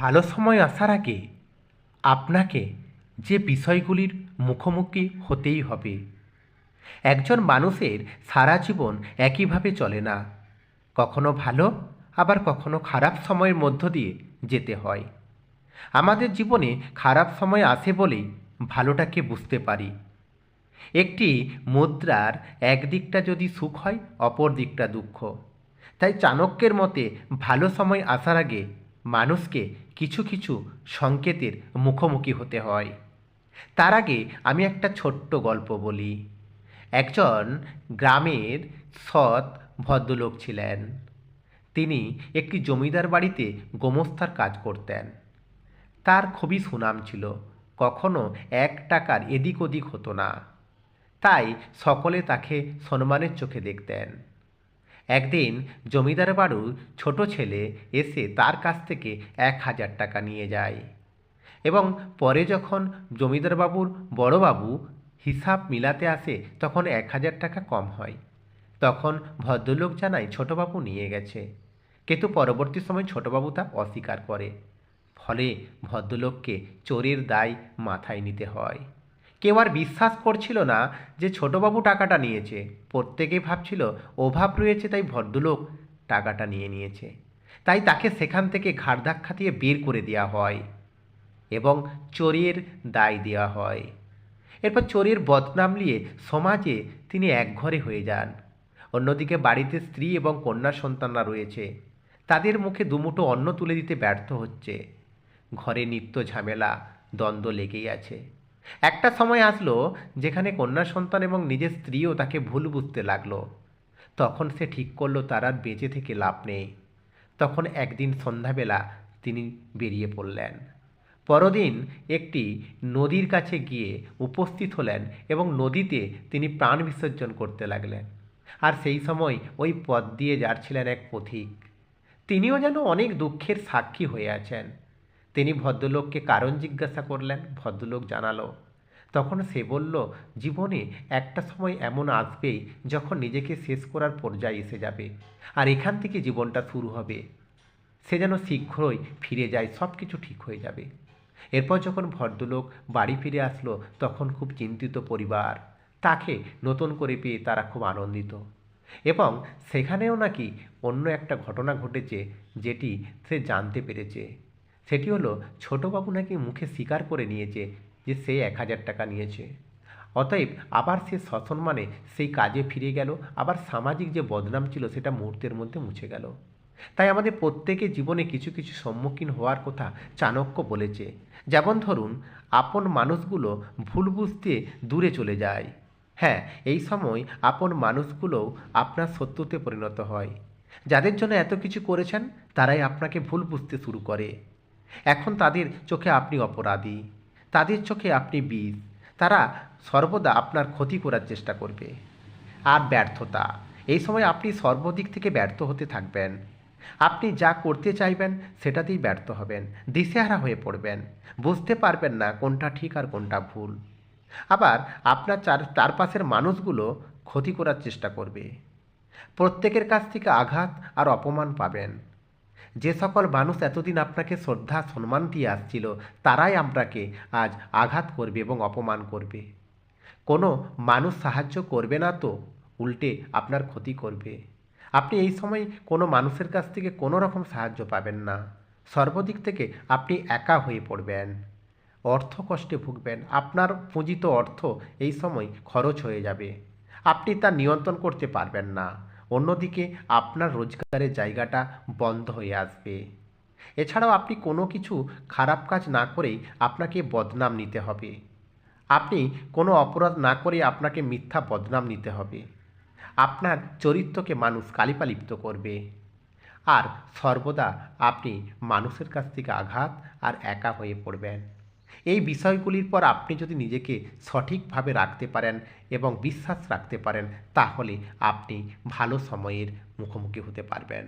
ভালো সময় আসার আগে আপনাকে যে বিষয়গুলির মুখোমুখি হতেই হবে। একজন মানুষের সারা জীবন একইভাবে চলে না, কখনো ভালো আবার কখনো খারাপ সময়ের মধ্য দিয়ে যেতে হয়। আমাদের জীবনে খারাপ সময় আসে বলেই ভালোটাকে বুঝতে পারি। একটি মুদ্রার একদিকটা যদি সুখ হয়, অপর দিকটা দুঃখ। তাই চাণক্যের মতে ভালো সময় আসার আগে মানুষকে কিছু কিছু সংকেতের মুখোমুখি হতে হয়। তার আগে আমি একটা ছোট্ট গল্প বলি। একজন গ্রামের সৎ ভদ্রলোক ছিলেন। তিনি একটি জমিদার বাড়িতে গোমস্তার কাজ করতেন। তার খুবই সুনাম ছিল, কখনো 1 টাকার এদিক ওদিক হতো না। তাই সকলে তাকে সম্মানের চোখে দেখতেন। একদিন জমিদার বাড়ির ছোট ছেলে এসে তার কাছ থেকে 1,000 টাকা নিয়ে যায় এবং পরে যখন জমিদার বাবুর বড়বাবু হিসাব মিলাতে আসে তখন 1,000 টাকা কম হয়। তখন ভদ্রলোক জানায় ছোটবাবু নিয়ে গেছে, কিন্তু পরবর্তী সময় ছোটবাবু তা অস্বীকার করে। ফলে ভদ্রলোককে চোরের দায় মাথায় নিতে হয়। কেউ আর বিশ্বাস করছিল না যে ছোটবাবু টাকাটা নিয়েছে। প্রত্যেকেই ভাবছিল অভাব রয়েছে, তাই ভদ্রলোক টাকাটা নিয়ে নিয়েছে। তাই তাকে সেখান থেকে ঘাড় ধাক্কা দিয়ে বের করে দেওয়া হয় এবং চোরের দায় দেওয়া হয়। এরপর চোরের বদনাম নিয়ে সমাজে তিনি একঘরে হয়ে যান। অন্যদিকে বাড়িতে স্ত্রী এবং কন্যা সন্তানরা রয়েছে, তাদের মুখে দুমুঠো অন্ন তুলে দিতে ব্যর্থ হচ্ছে। ঘরে নিত্য ঝামেলা, দ্বন্দ্ব লেগেই আছে। একটা সময় আসলো যেখানে কন্যা সন্তান এবং নিজের স্ত্রীও তাকে ভুল বুঝতে লাগলো। তখন সে ঠিক করলো তার আর বেঁচে থেকে লাভ নেই। তখন একদিন সন্ধ্যাবেলা তিনি বেরিয়ে পড়লেন। পরদিন একটি নদীর কাছে গিয়ে উপস্থিত হলেন এবং নদীতে তিনি প্রাণ বিসর্জন করতে লাগলেন। আর সেই সময় ওই পথ দিয়ে যাচ্ছিলেন এক পথিক। তিনিও যেন অনেক দুঃখের সাক্ষী হয়ে আছেন। তিনি ভদ্রলোককে কারণ জিজ্ঞাসা করলেন। ভদ্রলোক জানালো। তখন সে বলল, জীবনে একটা সময় এমন আসবেই যখন নিজেকে শেষ করার পর্যায়ে এসে যাবে, আর এখান থেকে জীবনটা শুরু হবে। সে যেন শীঘ্রই ফিরে যায়, সব কিছু ঠিক হয়ে যাবে। এরপর যখন ভদ্রলোক বাড়ি ফিরে আসলো তখন খুব চিন্তিত পরিবার। তাকে নতুন করে পেয়ে তারা খুব আনন্দিত। এবং সেখানেও নাকি অন্য একটা ঘটনা ঘটেছে যেটি সে জানতে পেরেছে। সেটি হলো ছোটবাবু নাকি মুখে স্বীকার করে নিয়েছে যে সে 1,000 টাকা নিয়েছে। অতএব আবার সে সসম্মানে সেই কাজে ফিরে গেল। আবার সামাজিক যে বদনাম ছিল সেটা মুহূর্তের মধ্যে মুছে গেল। তাই আমাদের প্রত্যেকের জীবনে কিছু কিছু সম্মুখীন হওয়ার কথা চাণক্য বলেছে। যেমন ধরুন, আপন মানুষগুলো ভুল বুঝতে দূরে চলে যায়। হ্যাঁ, এই সময় আপন মানুষগুলোও আপনার শত্রুতে পরিণত হয়। যাদের জন্য এত কিছু করেছেন তারাই আপনাকে ভুল বুঝতে শুরু করে। এখন তাদের চোখে আপনি অপরাধী, তাদের চোখে আপনি বিষ। তারা সর্বদা আপনার ক্ষতি করার চেষ্টা করবে। আর ব্যর্থতা, এই সময় আপনি সর্বদিক থেকে ব্যর্থ হতে থাকবেন। আপনি যা করতে চাইবেন সেটাতেই ব্যর্থ হবেন, দিশেহারা হয়ে পড়বেন, বুঝতে পারবেন না কোনটা ঠিক আর কোনটা ভুল। আবার আপনার চারপাশের মানুষগুলো ক্ষতি করার চেষ্টা করবে। প্রত্যেকের কাছ থেকে আঘাত আর অপমান পাবেন। যে সকল মানুষ এতদিন আপনাকে শ্রদ্ধা সম্মান দিয়ে আসছিল তারাই আপনাকে আজ আঘাত করবে এবং অপমান করবে। কোনো মানুষ সাহায্য করবে না তো উল্টে আপনার ক্ষতি করবে। আপনি এই সময় কোনো মানুষের কাছ থেকে কোনো রকম সাহায্য পাবেন না। সর্বদিক থেকে আপনি একা হয়ে পড়বেন, অর্থ কষ্টে ভুগবেন। আপনার পুঁজিত অর্থ এই সময় খরচ হয়ে যাবে, আপনি তা নিয়ন্ত্রণ করতে পারবেন না। অন্যদিকে আপনার রোজগারের জায়গাটা বন্ধ হয়ে আসবে। এছাড়াও আপনি কোনো কিছু খারাপ কাজ না করেই আপনাকে বদনাম নিতে হবে। আপনি কোনো অপরাধ না করে আপনাকে মিথ্যা বদনাম নিতে হবে। আপনার চরিত্রকে মানুষ কালিপালিপ্ত করবে। আর সর্বদা আপনি মানুষের কাছ থেকে আঘাত আর একা হয়ে পড়বেন। এই বিষয়গুলির পর আপনি যদি নিজেকে সঠিকভাবে রাখতে পারেন এবং বিশ্বাস রাখতে পারেন তাহলে আপনি ভালো সময়ের মুখোমুখি হতে পারবেন।